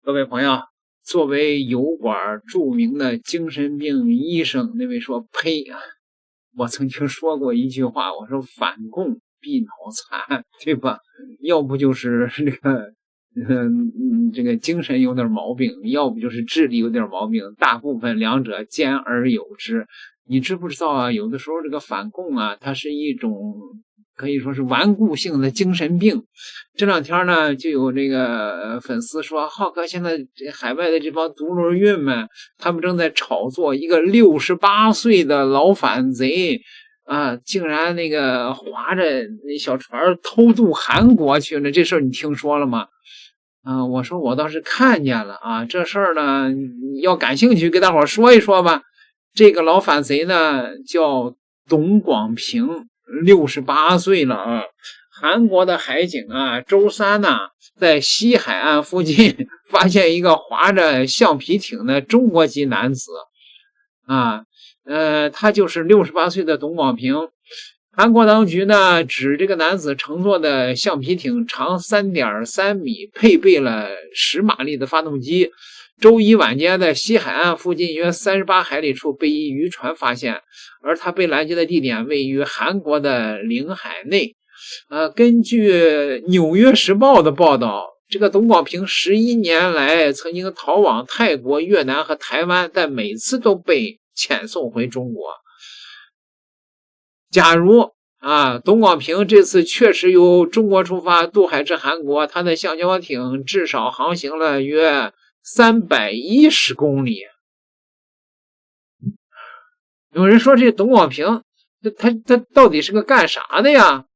各位朋友，作為油管著名的精神病醫生，那位說呸啊！我曾經說過一句話，我說反共必腦殘，對吧？要不就是這個精神有點毛病，要不就是智力有點毛病，大部分兩者兼而有之。你知不知道啊？有的時候这個反共啊，它是一種可以說是顽固性的精神病。這兩天呢，就有這個粉絲說，浩哥，現在海外的這幫獨輪運們，他們正在炒作一個68歲的老反賊啊，竟然那個划着那小船偷渡韓國去了，這事兒你聽說了嗎？我說我倒是看見了啊，這事兒呢，要感興趣，給大夥說一說吧。這個老反賊呢，叫董廣平，68歲了啊。韓國的海警啊，周三呢，在西海岸附近發現一個划着橡皮艇的中國籍男子啊，他就是68歲的董廣平。韓國當局呢，指這個男子乘坐的橡皮艇長 3.3 米，配備了10馬力的發動機。周一晚間在西海岸附近約38海里處被一漁船發現，而他被攔截的地點位於韓國的領海內。根據《紐約時報》的報道，這個董廣平11年來曾經逃往泰國、越南和台灣，但每次都被遣送回中國。假如董廣平這次確實由中國出發渡海至韓國，他的橡膠艇至少航行了約310公里。有人說這董廣平他到底是個幹啥的呀？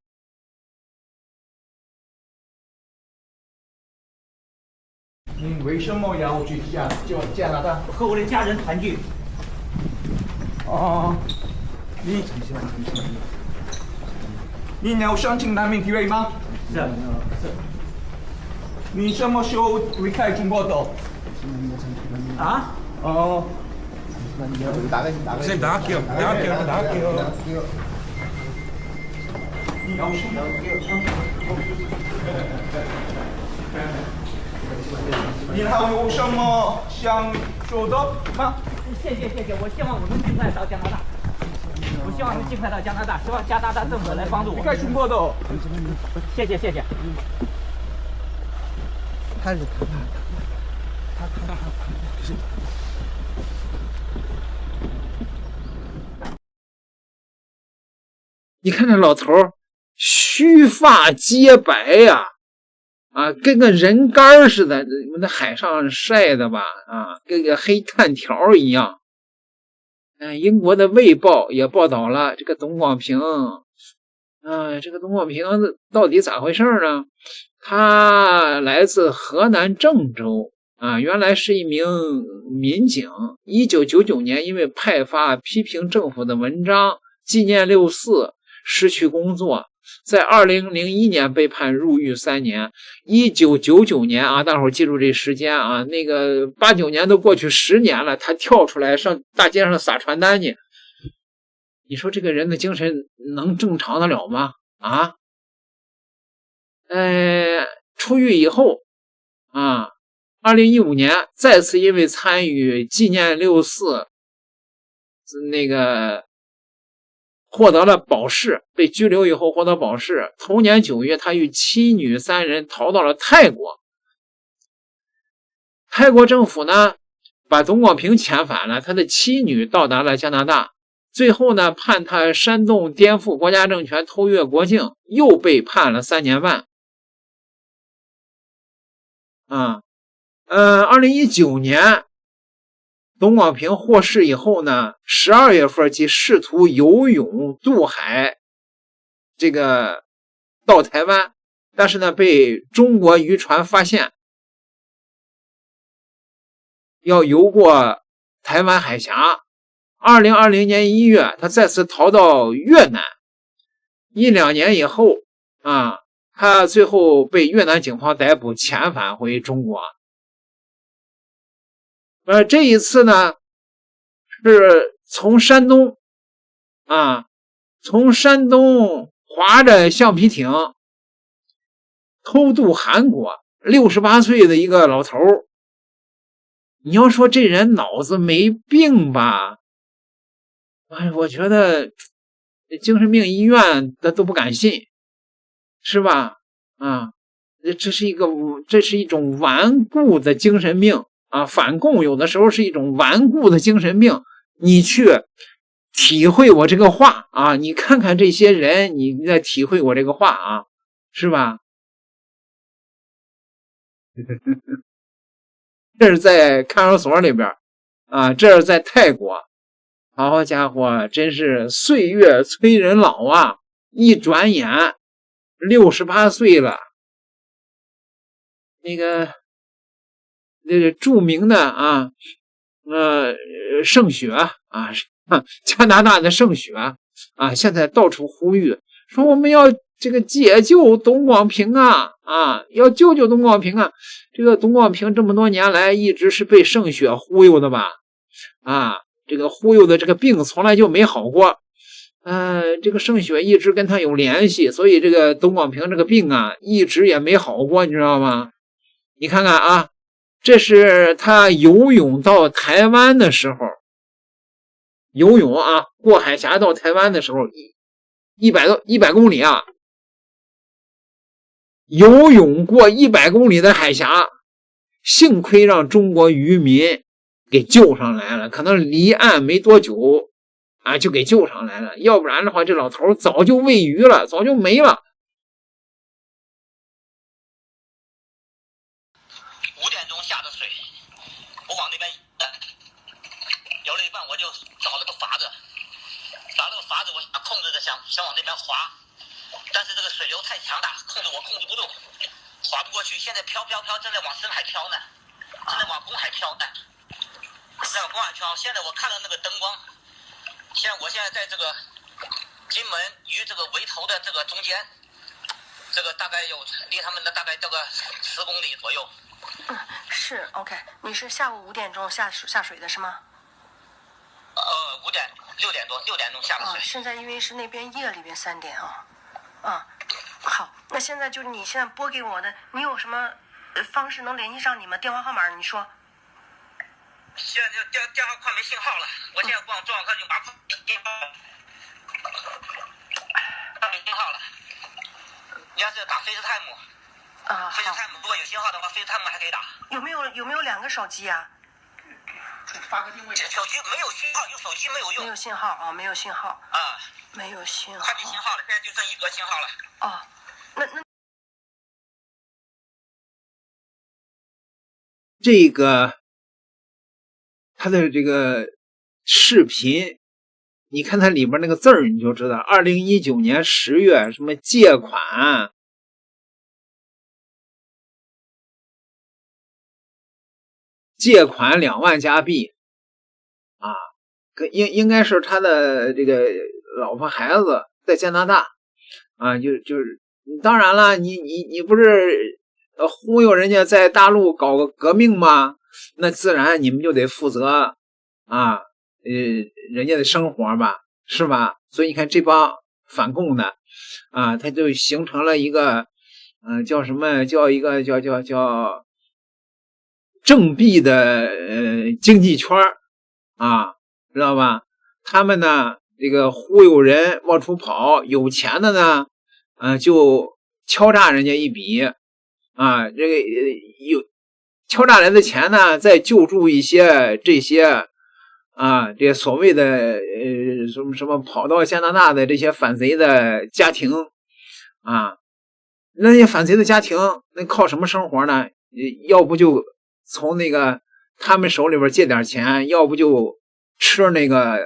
你為什麼要去加拿大？和我的家人團聚。你要申請難民體位嗎？是。你什麼時候離開中國的？先打球。你還有什麼想說的嗎？謝謝，我希望我們盡快到加拿大。我希望能盡快到加拿大，希望加拿大政府來幫助我。離開中國的。謝謝。你看這老頭鬚髮皆白呀，跟個人乾似的，那海上曬的吧，跟個黑炭條一樣。英國的《衛報》也報道了這個董廣平，這個董廣平到底咋回事呢？他來自河南鄭州原來是一名民警。1999年因為派發批評政府的文章，紀念6·4，失去工作。在2001年被判入獄3年。1999年大伙兒記住這時間那個89年都過去10年了，他跳出来上大街上撒傳單去。你說這個人的精神能正常得了嗎？出獄以後2015年再次因為參與紀念6·4那個獲得了保釋，被拘留以後獲得保釋。同年9月，他與妻女3人逃到了泰國。泰國政府呢，把董廣平遣返了，他的妻女到達了加拿大。最後呢，判他煽動顛覆國家政權、偷越國境，又被判了3年半。2019年。董廣平獲釋以後呢，12月份即試圖游泳渡海，這個到台灣，但是呢被中國漁船發現，要游過台灣海峽。2020年1月，他再次逃到越南，1-2年以後他最後被越南警方逮捕，遣返回中國。這一次呢，是從山東划着橡皮艇偷渡韓國，68歲的一個老頭你要說这人腦子沒病吧，哎，我覺得精神病醫院他都不敢信，是吧？啊，這是一種頑固的精神病啊！反共有的時候是一種頑固的精神病，你去體會我這個話啊！你看看這些人，你在體會我這個話啊，是吧？這是在看守所裡邊啊，這是在泰國，好家伙，真是歲月催人老啊！一轉眼68歲了。那個著名的啊，盛雪啊，加拿大的盛雪啊，現在到處呼籲說我們要這個解救董廣平啊，要救救董廣平啊！這個董廣平這麼多年來一直是被盛雪忽悠的吧？這個忽悠的這個病從來就沒好過。這個盛雪一直跟他有聯繫，所以這個董廣平這個病啊，一直也沒好過，你知道嗎？你看看啊，這是他游泳到台灣的時候，游泳啊，過海峽到台灣的時候，100公里啊，游泳過100公里的海峽，幸虧讓中國漁民給救上來了，可能離岸沒多久啊，就給救上來了，要不然的話，這老頭早就餵魚了，早就沒了。5點鐘下的水，我往那邊游了一半，我就找了個筏子，我控制着想往那邊划，但是這個水流太強大，控制不住，划不過去。現在飄，正在往深海飄呢，正在往公海飄呢，現在我看到那個燈光，我現在在這個金門與這個圍頭的這個中間，這個大概有離他們的大概這個10公里左右。是 OK， 你是下午5點鐘下水的是嗎？6點鐘下的水。現在因為是那邊夜裡邊3點啊。好，那現在就是你現在撥給我的，你有什麼方式能聯繫上你們？電話號碼你說。現在電話快沒信號了，我現在逛中网科就麻烦電話沒信號了。你要是打 FaceTime。FaceTime 如果有信號的話 ，FaceTime 還可以打。有没有2個手機啊？發個定位。手機沒有信號，用手機沒有用。沒有信號啊，沒有信號。沒有信號。快沒信號了，現在就剩1格信號了。那這個他的這個視頻，你看他裡邊那個字兒，你就知道2019年10月什麼借款。借款2萬加幣啊，应該是他的这个老婆孩子在加拿大啊，就是當然了，你不是忽悠人家在大陸搞個革命嗎？那自然你們就得負責啊，人家的生活吧，是吧？所以你看這幫反共的啊，他就形成了一個叫什麼，叫一個叫政幣的經濟圈啊，知道吧？他們呢，這個忽悠人往出跑，有錢的呢，就敲詐人家一筆啊，這個有敲詐來的錢呢，再救助一些這些啊，這所謂的什麼跑到加拿大的這些反賊的家庭啊，那些反賊的家庭那靠什麼生活呢？要不就從那個他們手裡邊借點錢，要不就吃那個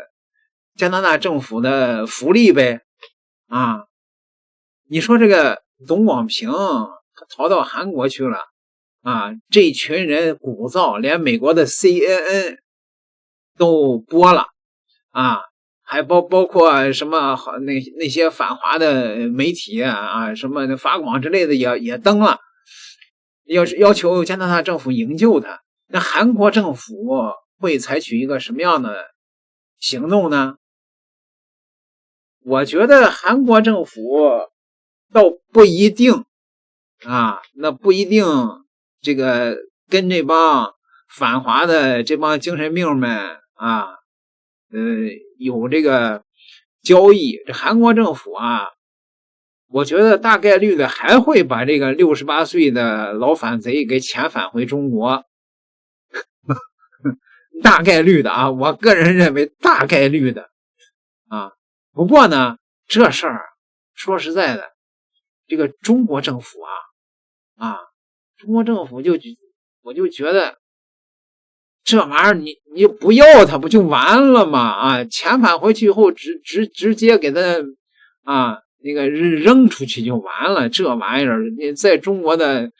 加拿大政府的福利唄啊！你說這個董廣平他逃到韓國去了啊，這群人鼓噪，連美國的 CNN 都播了啊，還包括什麼那些反華的媒體啊，什麼法廣之類的也登了。要求加拿大政府營救他，那韓國政府會採取一個什麼樣的行動呢？我覺得韓國政府倒不一定啊，那不一定這個跟這幫反華的這幫精神病们啊，有这個交易，這韓國政府啊，我覺得大概率的還會把這個68歲的老反賊給遣返回中國。大概率的啊，我個人認為大概率的啊。不過呢，這事兒說實在的，這個中國政府中國政府我就覺得這玩意兒你不要他不就完了嗎？啊，遣返回去以後直接給他那個扔出去就完了。這玩意兒你在中國的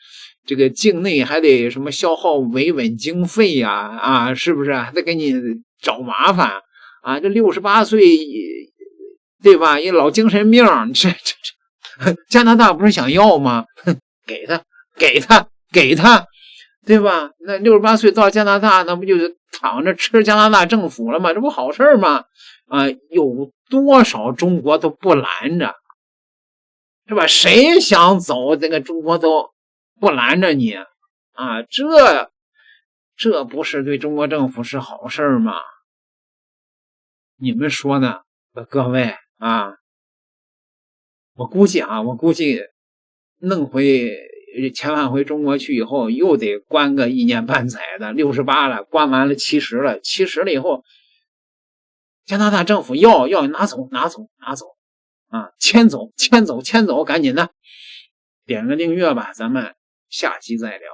這個境內還得什麼消耗維穩經費呀，是不是還得給你找麻煩啊？這68歲對吧？一老精神病，這加拿大不是想要嗎？給他，对吧？那68歲到加拿大，那不就是躺着吃加拿大政府了嗎？這不好事嗎？有多少中國都不攔着，是吧？誰想走，這個中國都不攔着你啊！這不是對中國政府是好事嗎？你們說呢，各位啊？我估計弄回遣返回中國去以後，又得關個1年半載的，68了，關完了70了，70了以後，加拿大政府要拿走啊，迁走，趕緊的，點個訂閱吧，咱們下期再聊。